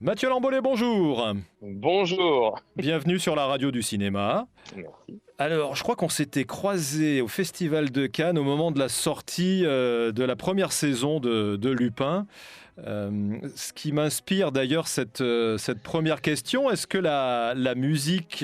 Mathieu Lambollet, bonjour. Bonjour. Bienvenue sur la radio du cinéma. Merci. Alors, je crois qu'on s'était croisés au Festival de Cannes au moment de la sortie de la première saison de Lupin. Ce qui m'inspire d'ailleurs cette première question, est-ce que la musique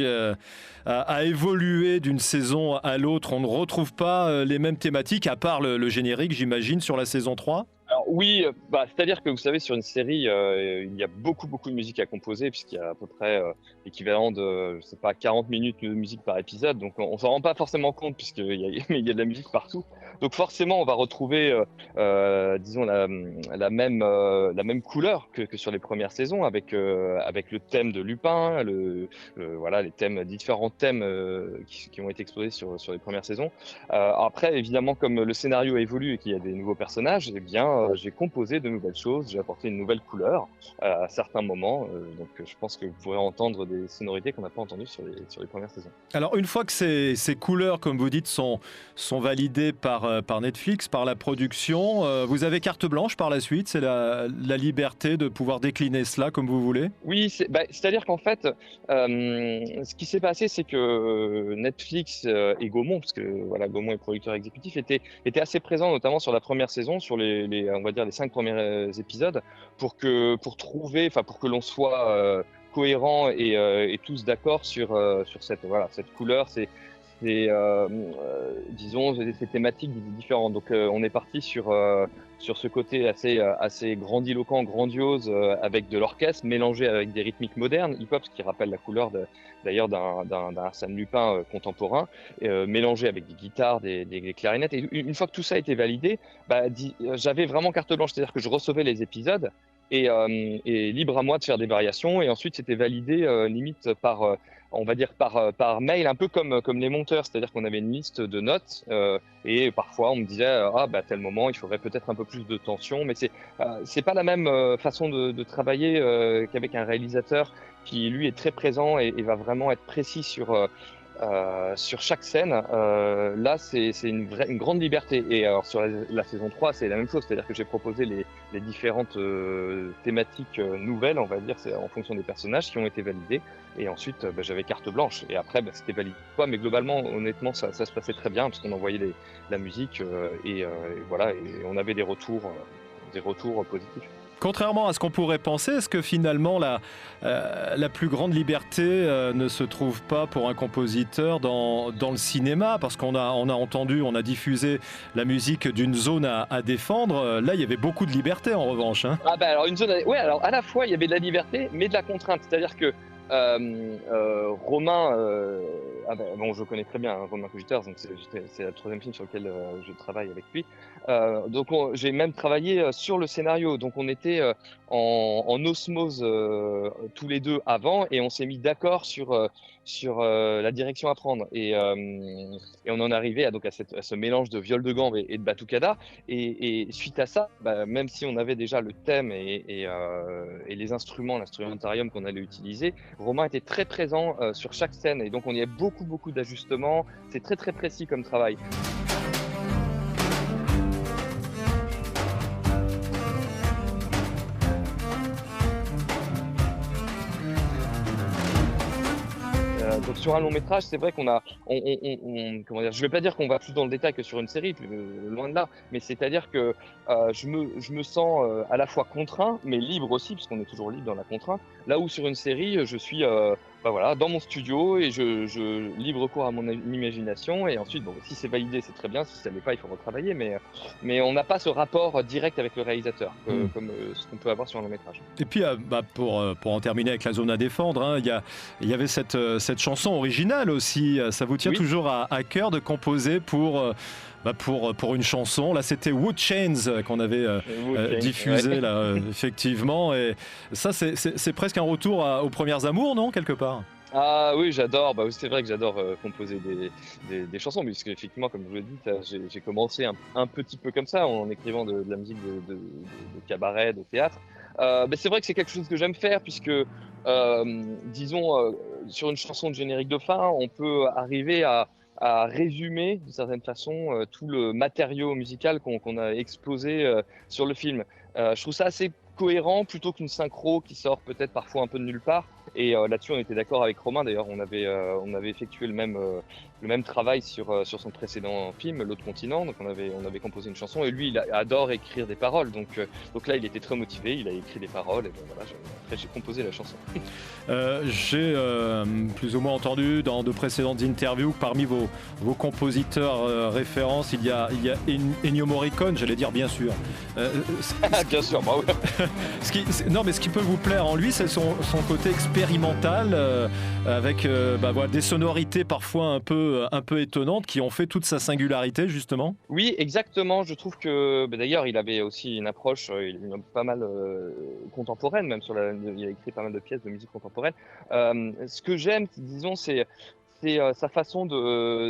a évolué d'une saison à l'autre? On ne retrouve pas les mêmes thématiques, à part le générique, j'imagine, sur la saison 3. Alors oui, c'est-à-dire que vous savez, sur une série, il y a beaucoup de musique à composer, puisqu'il y a à peu près l'équivalent de, je sais pas, 40 minutes de musique par épisode. Donc on s'en rend pas forcément compte, mais il y a de la musique partout. Donc forcément, on va retrouver, disons, la même couleur que sur les premières saisons, avec le thème de Lupin, voilà, différents thèmes qui ont été exposés sur les premières saisons. Après, évidemment, comme le scénario évolue et qu'il y a des nouveaux personnages, eh bien, j'ai composé de nouvelles choses, j'ai apporté une nouvelle couleur à certains moments. Donc, je pense que vous pourrez entendre des sonorités qu'on n'a pas entendues sur les premières saisons. Alors, une fois que ces couleurs, comme vous dites, sont validées par Netflix, par la production, vous avez carte blanche par la suite, c'est la liberté de pouvoir décliner cela comme vous voulez? Oui, c'est-à-dire qu'en fait, ce qui s'est passé, c'est que Netflix et Gaumont, parce que voilà, Gaumont est producteur exécutif, étaient assez présents, notamment sur la première saison, sur on va dire les 5 premiers épisodes, pour que l'on soit cohérent et tous d'accord sur cette couleur, disons, ces thématiques différentes. Donc, on est parti sur ce côté assez grandiloquent, grandiose, avec de l'orchestre mélangé avec des rythmiques modernes, hip-hop, ce qui rappelle la couleur d'ailleurs d'un Arsène Lupin contemporain, mélangé avec des guitares, des clarinettes. Et une fois que tout ça a été validé, j'avais vraiment carte blanche, c'est-à-dire que je recevais les épisodes et libre à moi de faire des variations. Et ensuite, c'était validé limite on va dire par mail, un peu comme les monteurs, c'est-à-dire qu'on avait une liste de notes et parfois on me disait à tel moment il faudrait peut-être un peu plus de tension, mais c'est pas la même façon de travailler qu'avec un réalisateur qui lui est très présent et va vraiment être précis sur chaque scène. Là, c'est une grande liberté. Et alors, sur la saison 3, c'est la même chose. C'est-à-dire que j'ai proposé les différentes thématiques nouvelles, on va dire, c'est en fonction des personnages qui ont été validés. Et ensuite, j'avais carte blanche. Et après, c'était validé ou pas. Mais globalement, honnêtement, ça se passait très bien parce qu'on envoyait la musique et voilà. Et on avait des retours positifs. Contrairement à ce qu'on pourrait penser, est-ce que finalement la plus grande liberté ne se trouve pas pour un compositeur dans le cinéma? Parce on a entendu, on a diffusé la musique d'une zone à défendre. Là, il y avait beaucoup de liberté en revanche, hein. Alors une zone, ouais, alors à la fois il y avait de la liberté, mais de la contrainte. C'est-à-dire que Romain, bon, je le connais très bien, hein, Romain Cogiters, donc c'est le troisième film sur lequel je travaille avec lui. Donc j'ai même travaillé sur le scénario, donc on était en osmose tous les deux avant, et on s'est mis d'accord sur la direction à prendre. Et on en arrivait à ce mélange de viol de gambe et de batucada. Et suite à ça, même si on avait déjà le thème et les instruments, l'instrumentarium qu'on allait utiliser, Romain était très présent sur chaque scène. Et donc on y a beaucoup d'ajustements. C'est très précis comme travail. Donc sur un long métrage, c'est vrai qu'on a, comment dire, je vais pas dire qu'on va plus dans le détail que sur une série, loin de là, mais c'est-à-dire que je me sens à la fois contraint, mais libre aussi, puisqu'on est toujours libre dans la contrainte. Là où sur une série, je suis voilà, dans mon studio et je libre cours à mon imagination. Et ensuite, bon, si c'est validé, c'est très bien. Si ça l'est pas, il faut retravailler. Mais on n'a pas ce rapport direct avec le réalisateur, Hmm. comme ce qu'on peut avoir sur un long métrage. Et puis, pour en terminer avec la zone à défendre, hein, il y avait cette chanson originale aussi. Ça vous tient Oui. toujours à cœur de composer pour une chanson? Là, c'était Wood Chains qu'on avait diffusé, Ouais. là, effectivement. Et ça, c'est presque un retour aux premières amours, non, quelque part? Ah oui, j'adore. Oui, c'est vrai que j'adore composer des chansons, puisque effectivement, comme je vous l'ai dit, j'ai commencé un petit peu comme ça, en écrivant de la musique de cabaret, de théâtre. C'est vrai que c'est quelque chose que j'aime faire, puisque, disons, sur une chanson de générique de fin, on peut arriver à résumer, d'une certaine façon, tout le matériau musical qu'on a exposé sur le film. Je trouve ça assez cohérent plutôt qu'une synchro qui sort peut-être parfois un peu de nulle part. Et là-dessus, on était d'accord avec Romain. D'ailleurs, on avait effectué le même travail sur son précédent film, L'autre continent. Donc, on avait composé une chanson. Et lui, il adore écrire des paroles. Donc là, il était très motivé. Il a écrit des paroles. Et ben, voilà, après, j'ai composé la chanson. J'ai plus ou moins entendu dans de précédentes interviews que parmi vos compositeurs références, il y a Ennio Morricone, j'allais dire bien sûr. Bien sûr, bah ouais. Non, mais ce qui peut vous plaire en lui, c'est son côté expérimental, avec voilà, des sonorités parfois un peu étonnantes qui ont fait toute sa singularité, justement. Oui, exactement. Je trouve que d'ailleurs, il avait aussi une approche pas mal contemporaine, même il a écrit pas mal de pièces de musique contemporaine. Ce que j'aime, disons, c'est sa façon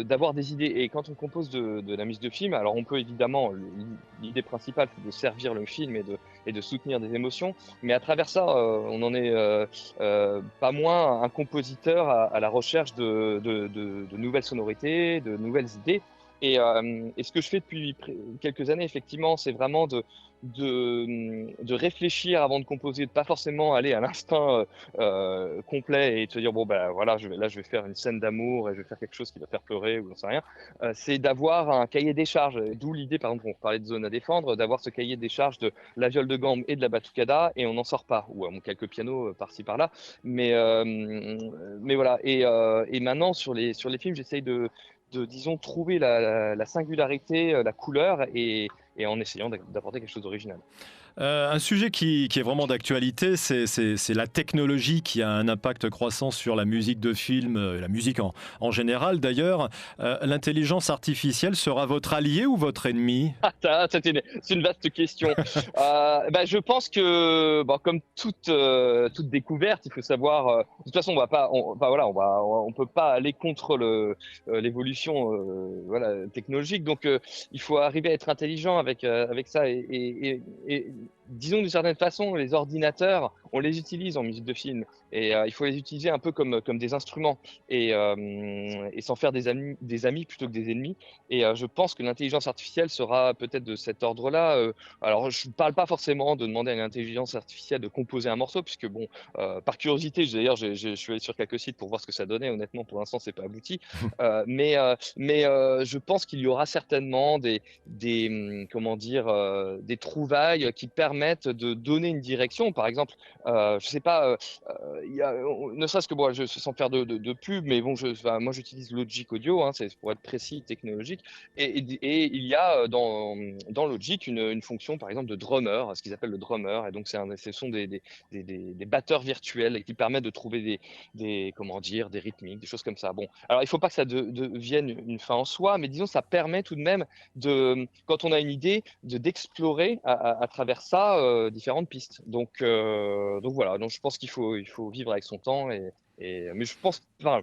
d'avoir des idées. Et quand on compose de la musique de film, alors on peut évidemment, l'idée principale, c'est de servir le film et de soutenir des émotions, mais à travers ça, on en est pas moins un compositeur à la recherche de nouvelles sonorités, de nouvelles idées. Et ce que je fais depuis quelques années, effectivement, c'est vraiment de réfléchir avant de composer, de pas forcément aller à l'instinct complet et te dire bon ben voilà, je vais faire une scène d'amour et je vais faire quelque chose qui va faire pleurer ou j'en sais rien. C'est d'avoir un cahier des charges, d'où l'idée, par exemple, on parlait de zone à défendre, d'avoir ce cahier des charges de la viole de gambe et de la batucada et on n'en sort pas, ou quelques pianos par-ci par-là, mais voilà. Et maintenant sur les films, j'essaye disons, trouver la singularité, la couleur et en essayant d'apporter quelque chose d'original. Un sujet qui est vraiment d'actualité, c'est la technologie qui a un impact croissant sur la musique de film, la musique en général d'ailleurs. L'intelligence artificielle sera votre allié ou votre ennemi? C'est une vaste question. Je pense que, comme toute découverte, il faut savoir. De toute façon, on peut pas aller contre l'évolution, voilà, technologique. Donc, il faut arriver à être intelligent avec ça. Et disons d'une certaine façon, les ordinateurs, on les utilise en musique de film. Et il faut les utiliser un peu comme des instruments et s'en faire des amis plutôt que des ennemis. Et je pense que l'intelligence artificielle sera peut-être de cet ordre-là. Alors, je ne parle pas forcément de demander à l'intelligence artificielle de composer un morceau, puisque bon, par curiosité, d'ailleurs, je suis allé sur quelques sites pour voir ce que ça donnait. Honnêtement, pour l'instant, c'est pas abouti. Mais je pense qu'il y aura certainement comment dire, des trouvailles qui permettent de donner une direction. Par exemple, je sais pas, ne serait-ce que bon, sans faire de pub, mais bon, moi j'utilise Logic Audio, hein, c'est pour être précis, technologique, et il y a dans Logic une fonction, par exemple, de drummer, ce qu'ils appellent le drummer, et donc ce sont des batteurs virtuels qui permettent de trouver comment dire, des rythmiques, des choses comme ça. Bon, alors il faut pas que ça devienne une fin en soi, mais disons ça permet tout de même quand on a une idée, d'explorer à travers ça différentes pistes. Donc voilà, donc je pense qu'il faut vivre avec son temps mais je pense pas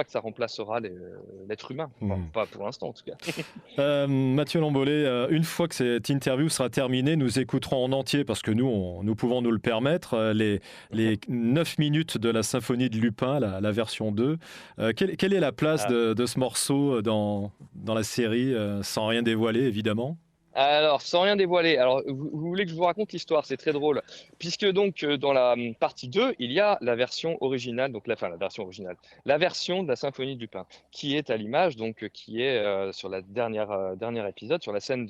que ça remplacera l'être humain, pas pour l'instant en tout cas. Mathieu Lambollet, une fois que cette interview sera terminée, nous écouterons en entier, parce que nous pouvons nous le permettre, les 9 minutes de la symphonie de Lupin, la version 2. Quelle est la place de ce morceau dans la série, sans rien dévoiler évidemment? Alors, sans rien dévoiler, alors vous voulez que je vous raconte l'histoire, c'est très drôle. Puisque donc dans la partie 2, il y a la version originale, donc la version originale, la version de la symphonie de Lupin, qui est à l'image, donc qui est sur la dernier épisode, sur la scène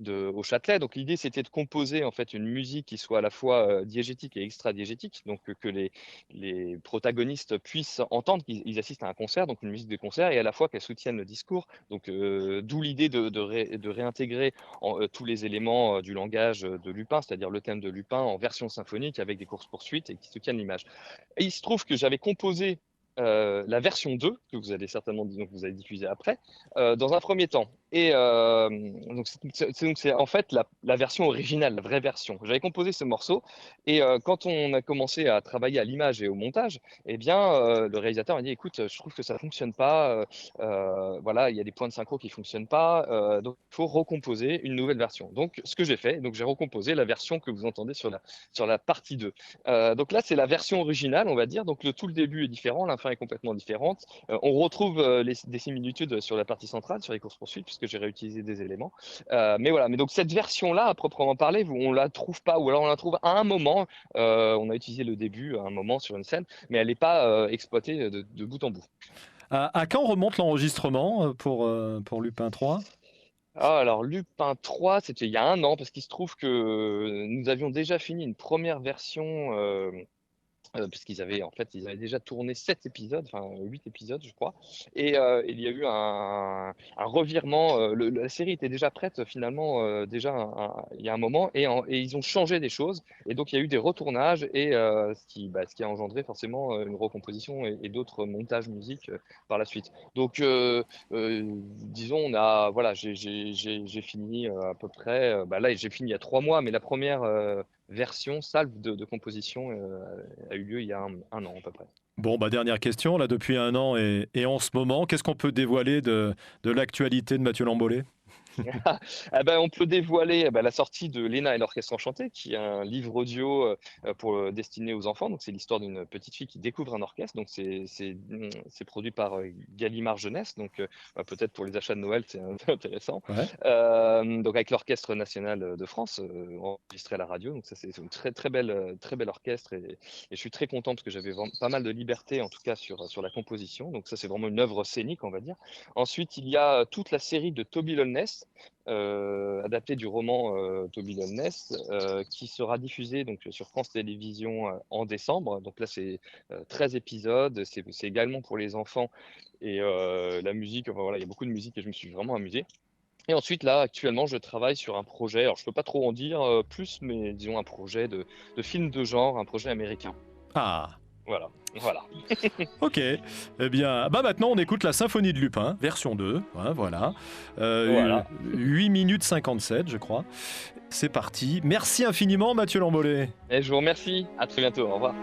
au Châtelet. Donc l'idée c'était de composer en fait une musique qui soit à la fois diégétique et extra-diégétique, donc que les protagonistes puissent entendre qu'ils assistent à un concert, donc une musique de concert, et à la fois qu'elle soutienne le discours. Donc d'où l'idée de réintégrer tous les éléments du langage de Lupin, c'est-à-dire le thème de Lupin en version symphonique avec des courses-poursuites et qui soutiennent l'image. Et il se trouve que j'avais composé la version 2, que vous allez certainement que vous allez diffuser après, dans un premier temps. Et donc c'est en fait la version originale, la vraie version. J'avais composé ce morceau et quand on a commencé à travailler à l'image et au montage, eh bien le réalisateur m'a dit écoute, je trouve que ça fonctionne pas, voilà, il y a des points de synchro qui fonctionnent pas, donc il faut recomposer une nouvelle version. Donc ce que j'ai fait, donc j'ai recomposé la version que vous entendez sur la partie 2. Donc là c'est la version originale, on va dire. Donc tout le début est différent, la fin est complètement différente. On retrouve des similitudes sur la partie centrale, sur les courses poursuites, puisque que j'ai réutilisé des éléments. Mais voilà, mais donc cette version-là, à proprement parler, on la trouve pas, ou alors on la trouve à un moment. On a utilisé le début à un moment sur une scène, mais elle n'est pas exploitée de bout en bout. À quand remonte l'enregistrement pour Lupin 3? Ah, alors Lupin 3, c'était il y a un an, parce qu'il se trouve que nous avions déjà fini une première version. Parce ils avaient déjà tourné 7 épisodes, enfin 8 épisodes, je crois. Et il y a eu un revirement. La série était déjà prête finalement déjà il y a un moment, et ils ont changé des choses. Et donc il y a eu des retournages, et ce qui a engendré forcément une recomposition et d'autres montages musique par la suite. Donc disons, voilà, j'ai fini à peu près. Là, j'ai fini il y a 3 mois, mais la première version salve de composition a eu lieu il y a un an à peu près. Bon, dernière question, là, depuis un an et en ce moment, qu'est-ce qu'on peut dévoiler de l'actualité de Mathieu Lambollet? On peut dévoiler la sortie de Léna et l'Orchestre Enchanté, qui est un livre audio destiné aux enfants. Donc, c'est l'histoire d'une petite fille qui découvre un orchestre. Donc, c'est produit par Gallimard Jeunesse. Donc, peut-être pour les achats de Noël, c'est intéressant. Ouais. Donc, avec l'Orchestre National de France, enregistré à la radio. Donc, ça, c'est une très bel orchestre. Et je suis très content parce que j'avais pas mal de liberté, en tout cas, sur la composition. Donc, ça, c'est vraiment une œuvre scénique, on va dire. Ensuite, il y a toute la série de Toby Lowness, adapté du roman Toby Lowness, qui sera diffusé donc sur France Télévisions en décembre. Donc là, c'est 13 épisodes. C'est également pour les enfants. Et la musique, enfin, voilà, il y a beaucoup de musique et je me suis vraiment amusé. Et ensuite, là, actuellement, je travaille sur un projet. Alors, je peux pas trop en dire plus, mais disons un projet de film de genre, un projet américain. Ah, Voilà. ok. Eh bien, maintenant, on écoute la Symphonie de Lupin, version 2. Hein, voilà. Voilà. 8 minutes 57, je crois. C'est parti. Merci infiniment, Mathieu Lambollet. Et je vous remercie. À très bientôt. Au revoir.